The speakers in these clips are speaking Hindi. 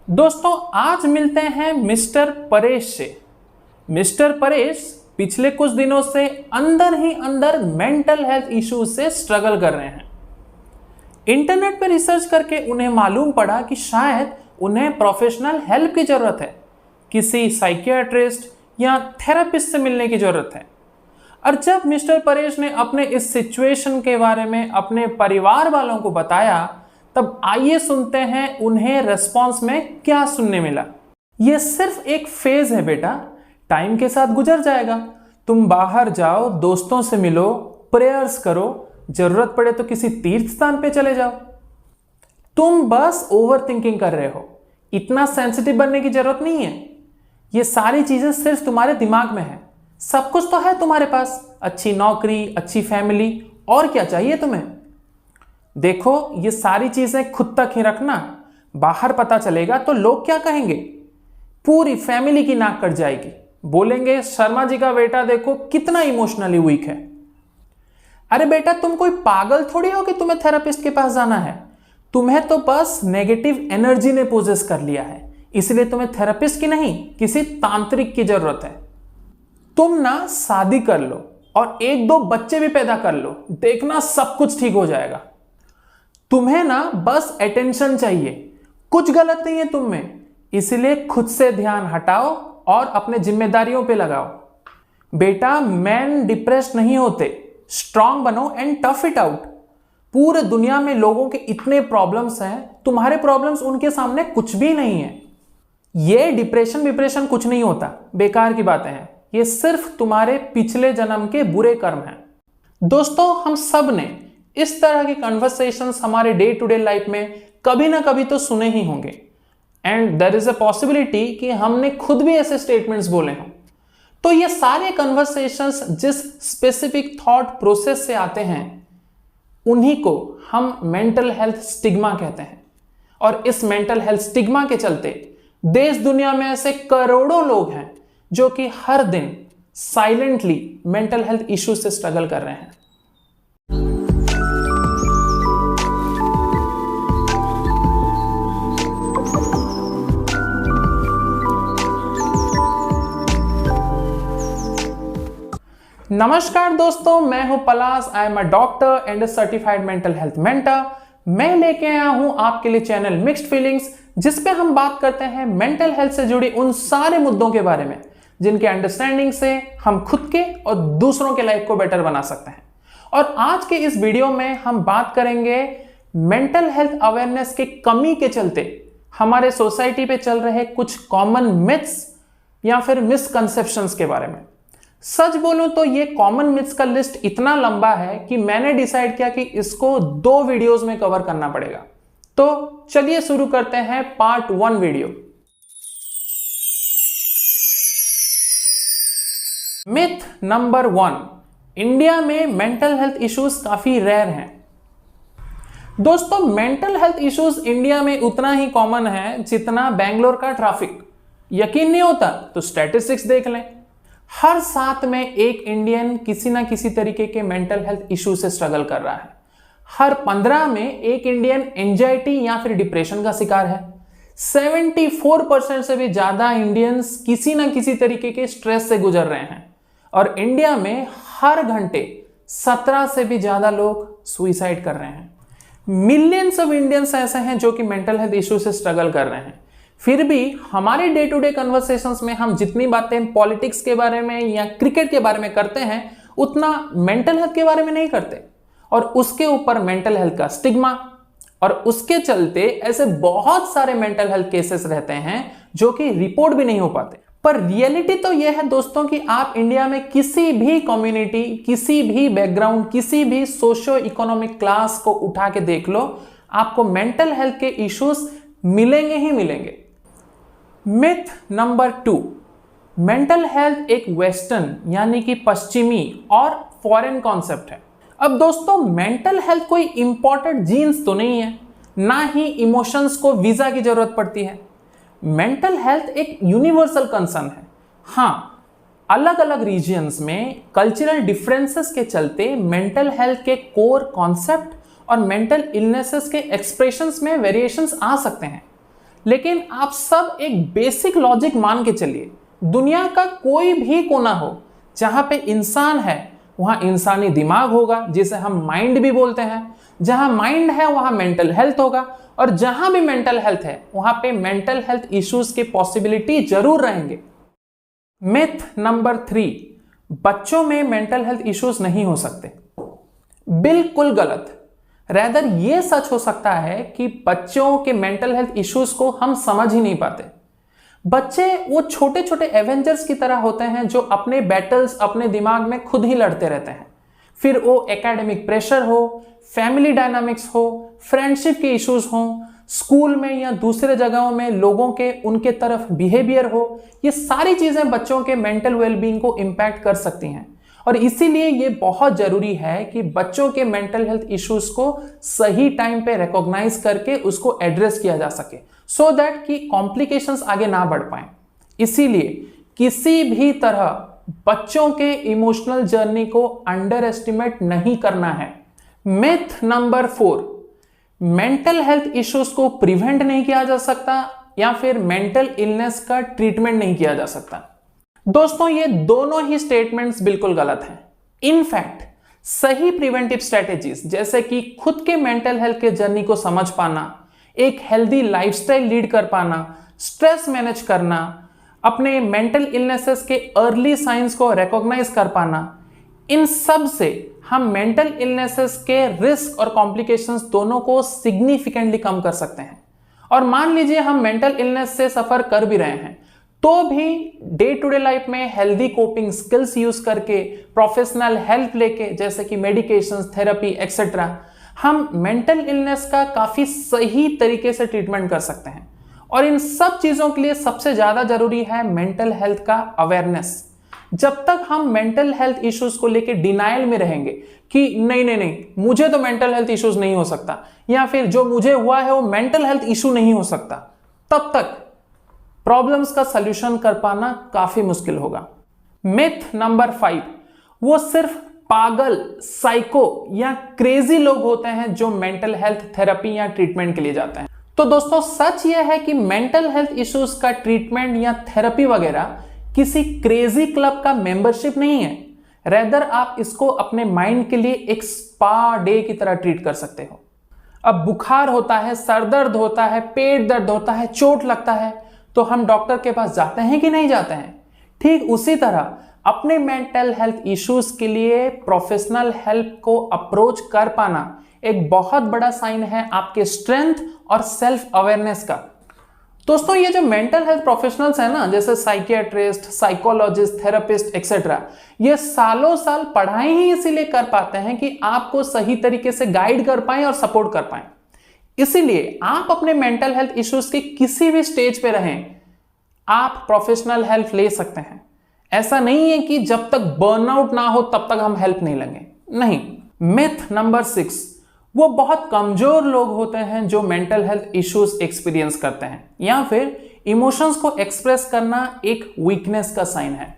दोस्तों आज मिलते हैं मिस्टर परेश से। मिस्टर परेश पिछले कुछ दिनों से अंदर ही अंदर मेंटल हेल्थ इश्यूज से स्ट्रगल कर रहे हैं। इंटरनेट पर रिसर्च करके उन्हें मालूम पड़ा कि शायद उन्हें प्रोफेशनल हेल्प की जरूरत है, किसी साइकियाट्रिस्ट या थेरेपिस्ट से मिलने की जरूरत है। और जब मिस्टर परेश ने अपने इस सिचुएशन के बारे में अपने परिवार वालों को बताया, तब आइए सुनते हैं उन्हें रिस्पॉन्स में क्या सुनने मिला। यह सिर्फ एक फेज है बेटा, टाइम के साथ गुजर जाएगा। तुम बाहर जाओ, दोस्तों से मिलो, प्रेयर्स करो, जरूरत पड़े तो किसी तीर्थ स्थान पे चले जाओ। तुम बस ओवर थिंकिंग कर रहे हो, इतना सेंसिटिव बनने की जरूरत नहीं है। ये सारी चीजें सिर्फ तुम्हारे दिमाग में है। सब कुछ तो है तुम्हारे पास, अच्छी नौकरी, अच्छी फैमिली, और क्या चाहिए तुम्हें। देखो ये सारी चीजें खुद तक ही रखना, बाहर पता चलेगा तो लोग क्या कहेंगे। पूरी फैमिली की नाक कट जाएगी, बोलेंगे शर्मा जी का बेटा देखो कितना इमोशनली वीक है। अरे बेटा तुम कोई पागल थोड़ी हो कि तुम्हें थेरेपिस्ट के पास जाना है। तुम्हें तो बस नेगेटिव एनर्जी ने पोजेस कर लिया है, इसलिए तुम्हें थेरेपिस्ट की नहीं किसी तांत्रिक की जरूरत है। तुम ना शादी कर लो और 1-2 बच्चे भी पैदा कर लो, देखना सब कुछ ठीक हो जाएगा। तुम्हें ना बस अटेंशन चाहिए, कुछ गलत नहीं है तुम में, इसलिए खुद से ध्यान हटाओ और अपने जिम्मेदारियों पे लगाओ। बेटा मैन डिप्रेस्ड नहीं होते, स्ट्रांग बनो एंड टफ इट आउट। पूरे दुनिया में लोगों के इतने प्रॉब्लम्स हैं, तुम्हारे प्रॉब्लम्स उनके सामने कुछ भी नहीं है। ये डिप्रेशन कुछ नहीं होता, बेकार की बातें हैं। ये सिर्फ तुम्हारे पिछले जन्म के बुरे कर्म हैं। दोस्तों हम सब ने इस तरह के कन्वर्सेशंस हमारे डे टू डे लाइफ में कभी ना कभी तो सुने ही होंगे, and there is a possibility कि हमने खुद भी ऐसे स्टेटमेंट्स बोले हों। तो ये सारे कन्वर्सेशंस जिस स्पेसिफिक थॉट प्रोसेस से आते हैं, उन्हीं को हम मेंटल हेल्थ स्टिग्मा कहते हैं। और इस मेंटल हेल्थ स्टिग्मा के चलते देश दुनिया में ऐसे करोड़ों लोग हैं जो कि हर दिन साइलेंटली मेंटल हेल्थ इश्यूज से स्ट्रगल कर रहे हैं। नमस्कार दोस्तों, मैं हूं Palash. I am a doctor and certified mental health mentor. मैं लेके आया हूं आपके लिए चैनल मिक्स्ड फीलिंग्स, जिसपे हम बात करते हैं मेंटल हेल्थ से जुड़ी उन सारे मुद्दों के बारे में जिनके अंडरस्टैंडिंग से हम खुद के और दूसरों के लाइफ को बेटर बना सकते हैं। और आज के इस वीडियो में हम बात करेंगे मेंटल हेल्थ अवेयरनेस की कमी के चलते हमारे सोसाइटी पे चल रहे कुछ कॉमन मिथ्स या फिर मिसकंसेप्शंस के बारे में। सच बोलूं तो ये कॉमन मिथ्स का लिस्ट इतना लंबा है कि मैंने डिसाइड किया कि इसको 2 वीडियोस में कवर करना पड़ेगा। तो चलिए शुरू करते हैं part 1 video. Myth number 1, India में मेंटल हेल्थ इश्यूज काफी रेयर हैं। दोस्तों मेंटल हेल्थ इश्यूज इंडिया में उतना ही कॉमन है जितना बेंगलोर का ट्रैफिक। यकीन नहीं होता तो स्टैटिस्टिक्स देख लें। हर 7 में एक इंडियन किसी ना किसी तरीके के मेंटल हेल्थ इश्यू से स्ट्रगल कर रहा है। हर 15 में एक इंडियन एंजाइटी या फिर डिप्रेशन का शिकार है। 74% से भी ज्यादा इंडियंस किसी ना किसी तरीके के स्ट्रेस से गुजर रहे हैं। और इंडिया में हर घंटे 17 से भी ज्यादा लोग सुइसाइड कर रहे हैं। मिलियंस ऑफ इंडियंस ऐसे हैं जो कि मेंटल हेल्थ इश्यू से स्ट्रगल कर रहे हैं। फिर भी हमारे डे टू डे कन्वर्सेशंस में हम जितनी बातें पॉलिटिक्स के बारे में या क्रिकेट के बारे में करते हैं, उतना मेंटल हेल्थ के बारे में नहीं करते। और उसके ऊपर मेंटल हेल्थ का स्टिग्मा, और उसके चलते ऐसे बहुत सारे मेंटल हेल्थ केसेस रहते हैं जो कि रिपोर्ट भी नहीं हो पाते। पर रियलिटी तो यह है दोस्तों कि आप इंडिया में किसी भी कम्युनिटी, किसी भी बैकग्राउंड, किसी भी सोशियो इकोनॉमिक क्लास को उठा के देख लो, आपको मेंटल हेल्थ के इश्यूज मिलेंगे ही मिलेंगे। मिथ नंबर 2, मेंटल हेल्थ एक वेस्टर्न यानी कि पश्चिमी और फॉरेन कॉन्सेप्ट है। अब दोस्तों मेंटल हेल्थ कोई इंपॉर्टेंट जीन्स तो नहीं है, ना ही इमोशंस को वीजा की जरूरत पड़ती है। मेंटल हेल्थ एक यूनिवर्सल कंसर्न है। हाँ, अलग अलग रीजन्स में कल्चरल डिफरेंसेस के चलते मेंटल हेल्थ के कोर कॉन्सेप्ट और मेंटल इलनेसेस के एक्सप्रेशंस में वेरिएशंस आ सकते हैं, लेकिन आप सब एक बेसिक लॉजिक मान के चलिए, दुनिया का कोई भी कोना हो जहां पे इंसान है वहां इंसानी दिमाग होगा जिसे हम माइंड भी बोलते हैं, जहां माइंड है वहां मेंटल हेल्थ होगा, और जहां भी मेंटल हेल्थ है वहां पे मेंटल हेल्थ इश्यूज की पॉसिबिलिटी जरूर रहेंगे। मिथ नंबर 3, बच्चों में मेंटल हेल्थ इश्यूज नहीं हो सकते। बिल्कुल गलत। रैदर ये सच हो सकता है कि बच्चों के मेंटल हेल्थ इश्यूज को हम समझ ही नहीं पाते। बच्चे वो छोटे छोटे एवेंजर्स की तरह होते हैं जो अपने बैटल्स अपने दिमाग में खुद ही लड़ते रहते हैं, फिर वो एकेडमिक प्रेशर हो, फैमिली डायनामिक्स हो, फ्रेंडशिप के इश्यूज हो, स्कूल में या दूसरे जगहों में लोगों के उनके तरफ बिहेवियर हो, ये सारी चीजें बच्चों के मेंटल वेलबींग को इम्पैक्ट कर सकती हैं। और इसीलिए ये बहुत जरूरी है कि बच्चों के मेंटल हेल्थ इश्यूज को सही टाइम पे रिकॉग्नाइज करके उसको एड्रेस किया जा सके, सो दैट कि कॉम्प्लिकेशंस आगे ना बढ़ पाए। इसीलिए किसी भी तरह बच्चों के इमोशनल जर्नी को अंडर एस्टिमेट नहीं करना है। Myth number 4, mental health issues को प्रिवेंट नहीं किया जा सकता या फिर मेंटल इलनेस का ट्रीटमेंट नहीं किया जा सकता। दोस्तों, ये दोनों ही स्टेटमेंट्स बिल्कुल गलत हैं। इनफैक्ट सही प्रिवेंटिव स्ट्रेटेजीज जैसे कि खुद के मेंटल हेल्थ के जर्नी को समझ पाना, एक हेल्दी लाइफस्टाइल लीड कर पाना, स्ट्रेस मैनेज करना, अपने मेंटल इलनेसेस के अर्ली साइंस को रिकॉग्नाइज कर पाना, इन सब से हम मेंटल इलनेसेस के रिस्क और कॉम्प्लिकेशंस दोनों को सिग्निफिकेंटली कम कर सकते हैं। और मान लीजिए हम मेंटल इलनेस से सफर कर भी रहे हैं तो भी डे टू डे लाइफ में हेल्दी कोपिंग स्किल्स यूज करके, प्रोफेशनल हेल्प लेके, जैसे कि मेडिकेशंस, थेरेपी एक्सेट्रा, हम मेंटल इलनेस का काफी सही तरीके से ट्रीटमेंट कर सकते हैं। और इन सब चीजों के लिए सबसे ज्यादा जरूरी है मेंटल हेल्थ का अवेयरनेस। जब तक हम मेंटल हेल्थ इश्यूज को लेके डिनाइल में रहेंगे कि नहीं नहीं नहीं मुझे तो मेंटल हेल्थ इश्यूज नहीं हो सकता, या फिर जो मुझे हुआ है वो मेंटल हेल्थ इशू नहीं हो सकता, तब तक प्रॉब्लम्स का सॉल्यूशन कर पाना काफी मुश्किल होगा। मिथ नंबर 5, वो सिर्फ पागल, साइको या क्रेजी लोग होते हैं जो मेंटल हेल्थ थेरेपी या ट्रीटमेंट के लिए जाते हैं। तो दोस्तों, सच यह है कि मेंटल हेल्थ इश्यूज का ट्रीटमेंट या थेरेपी वगैरह किसी क्रेजी क्लब का मेंबरशिप नहीं है। रेदर आप इसको अपने माइंड के लिए एक स्पा डे की तरह ट्रीट कर सकते हो। अब बुखार होता है, सर दर्द होता है, पेट दर्द होता है, चोट लगता है, तो हम डॉक्टर के पास जाते हैं कि नहीं जाते हैं। ठीक उसी तरह अपने मेंटल हेल्थ इश्यूज के लिए प्रोफेशनल हेल्प को अप्रोच कर पाना एक बहुत बड़ा साइन है आपके स्ट्रेंथ और सेल्फ अवेयरनेस का। दोस्तों, ये जो मेंटल हेल्थ प्रोफेशनल्स हैं ना, जैसे साइकियाट्रिस्ट, साइकोलॉजिस्ट, थेरेपिस्ट एक्सेट्रा, ये सालों साल पढ़ाई ही इसीलिए कर पाते हैं कि आपको सही तरीके से गाइड कर पाएं और सपोर्ट कर पाएं। इसीलिए आप अपने मेंटल हेल्थ इश्यूज के किसी भी स्टेज पे रहें, आप प्रोफेशनल हेल्प ले सकते हैं। ऐसा नहीं है कि जब तक बर्नआउट ना हो तब तक हम हेल्प नहीं लेंगे, नहीं। मिथ नंबर 6, वो बहुत कमजोर लोग होते हैं जो मेंटल हेल्थ इश्यूज एक्सपीरियंस करते हैं, या फिर इमोशंस को एक्सप्रेस करना एक वीकनेस का साइन है।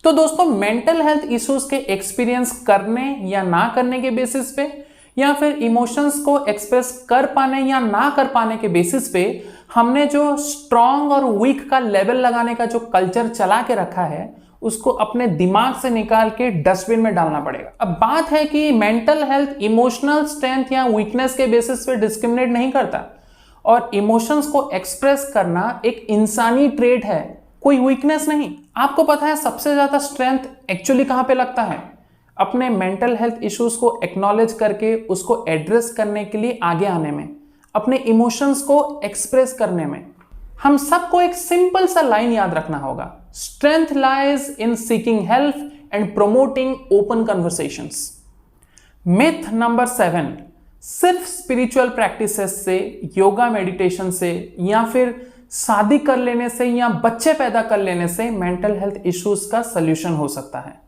तो दोस्तों, मेंटल हेल्थ इश्यूज के एक्सपीरियंस करने या ना करने के बेसिस पे, या फिर इमोशंस को एक्सप्रेस कर पाने या ना कर पाने के बेसिस पे हमने जो स्ट्रॉन्ग और वीक का लेवल लगाने का जो कल्चर चला के रखा है, उसको अपने दिमाग से निकाल के डस्टबिन में डालना पड़ेगा। अब बात है कि मेंटल हेल्थ इमोशनल स्ट्रेंथ या वीकनेस के बेसिस पे डिस्क्रिमिनेट नहीं करता, और इमोशंस को एक्सप्रेस करना एक इंसानी ट्रेट है, कोई वीकनेस नहीं। आपको पता है सबसे ज्यादा स्ट्रेंथ एक्चुअली कहां पे लगता है? अपने मेंटल हेल्थ इश्यूज को एक्नॉलेज करके उसको एड्रेस करने के लिए आगे आने में, अपने इमोशंस को एक्सप्रेस करने में। हम सबको एक सिंपल सा लाइन याद रखना होगा, strength lies in seeking help and promoting open conversations. Myth number 7, सिर्फ स्पिरिचुअल प्रैक्टिसेस से, योगा मेडिटेशन से, या फिर शादी कर लेने से या बच्चे पैदा कर लेने से मेंटल हेल्थ इश्यूज का सलूशन हो सकता है।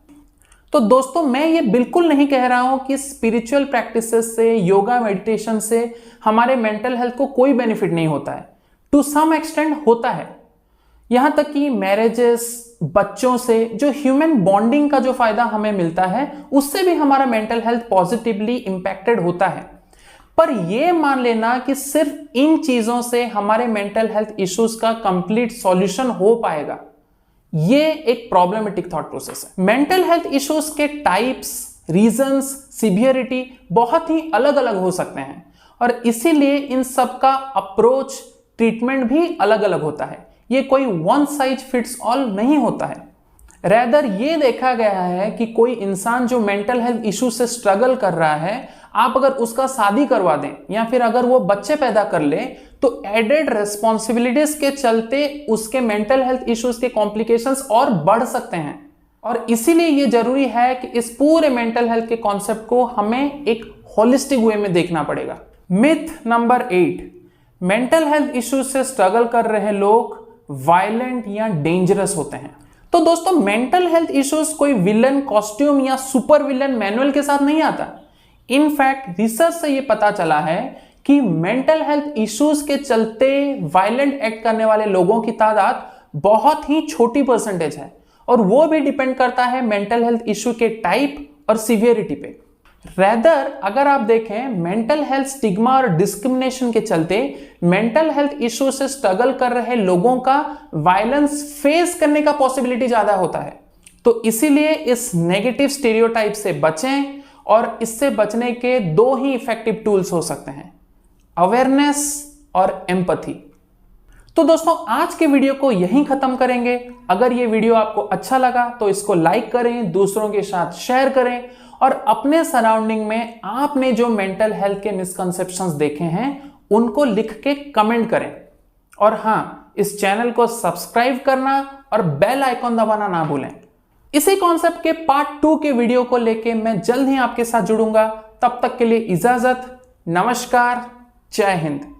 तो दोस्तों, मैं ये बिल्कुल नहीं कह रहा हूं कि स्पिरिचुअल प्रैक्टिसेस से, योगा मेडिटेशन से हमारे मेंटल हेल्थ को कोई बेनिफिट नहीं होता है। टू सम एक्सटेंट होता है। यहां तक कि मैरिजेस, बच्चों से जो ह्यूमन बॉन्डिंग का जो फायदा हमें मिलता है, उससे भी हमारा मेंटल हेल्थ पॉजिटिवली इंपैक्टेड होता है। पर यह मान लेना कि सिर्फ इन चीजों से हमारे मेंटल हेल्थ इश्यूज का कंप्लीट सॉल्यूशन हो पाएगा, ये एक प्रॉब्लमेटिक थॉट प्रोसेस है। मेंटल हेल्थ इश्यूज के टाइप्स, रीजंस, सिवियरिटी बहुत ही अलग अलग हो सकते हैं और इसीलिए इन सब का अप्रोच, ट्रीटमेंट भी अलग अलग होता है। ये कोई वन साइज फिट्स ऑल नहीं होता है। रैदर ये देखा गया है कि कोई इंसान जो मेंटल हेल्थ इशू से स्ट्रगल कर रहा है, आप अगर उसका शादी करवा दें या फिर अगर वो बच्चे पैदा कर ले तो एडेड रेस्पॉन्सिबिलिटीज के चलते उसके मेंटल हेल्थ इश्यूज के कॉम्प्लिकेशंस और बढ़ सकते हैं। और इसीलिए ये जरूरी है कि इस पूरे मेंटल हेल्थ के कॉन्सेप्ट को हमें एक होलिस्टिक वे में देखना पड़ेगा। Myth number 8, mental health issues से स्ट्रगल कर रहे लोग वायलेंट या डेंजरस होते हैं। तो दोस्तों, मेंटल हेल्थ इश्यूज कोई विलन कॉस्ट्यूम या सुपर विलन मैनुअल के साथ नहीं आता। इनफैक्ट रिसर्च से यह पता चला है कि मेंटल हेल्थ इश्यूज के चलते वायलेंट एक्ट करने वाले लोगों की तादाद बहुत ही छोटी परसेंटेज है और वो भी डिपेंड करता है मेंटल हेल्थ इश्यू के टाइप और सीवियरिटी पे। रेदर अगर आप देखें, मेंटल हेल्थ स्टिग्मा और डिस्क्रिमिनेशन के चलते मेंटल हेल्थ इश्यू से स्ट्रगल कर रहे लोगों का वायलेंस फेस करने का पॉसिबिलिटी ज्यादा होता है। तो इसीलिए इस नेगेटिव स्टीरियोटाइप से बचें और इससे बचने के दो ही इफेक्टिव टूल्स हो सकते हैं, अवेयरनेस और एम्पैथी। तो दोस्तों, आज के वीडियो को यहीं खत्म करेंगे। अगर ये वीडियो आपको अच्छा लगा तो इसको लाइक करें, दूसरों के साथ शेयर करें और अपने सराउंडिंग में आपने जो मेंटल हेल्थ के मिसकंसेप्शंस देखे हैं उनको लिख के कमेंट करें। और हाँ, इस चैनल को सब्सक्राइब करना और बेल आइकॉन दबाना ना भूलें। इसी कॉन्सेप्ट के पार्ट 2 के वीडियो को लेके मैं जल्द ही आपके साथ जुड़ूंगा। तब तक के लिए इजाजत, नमस्कार, जय हिंद।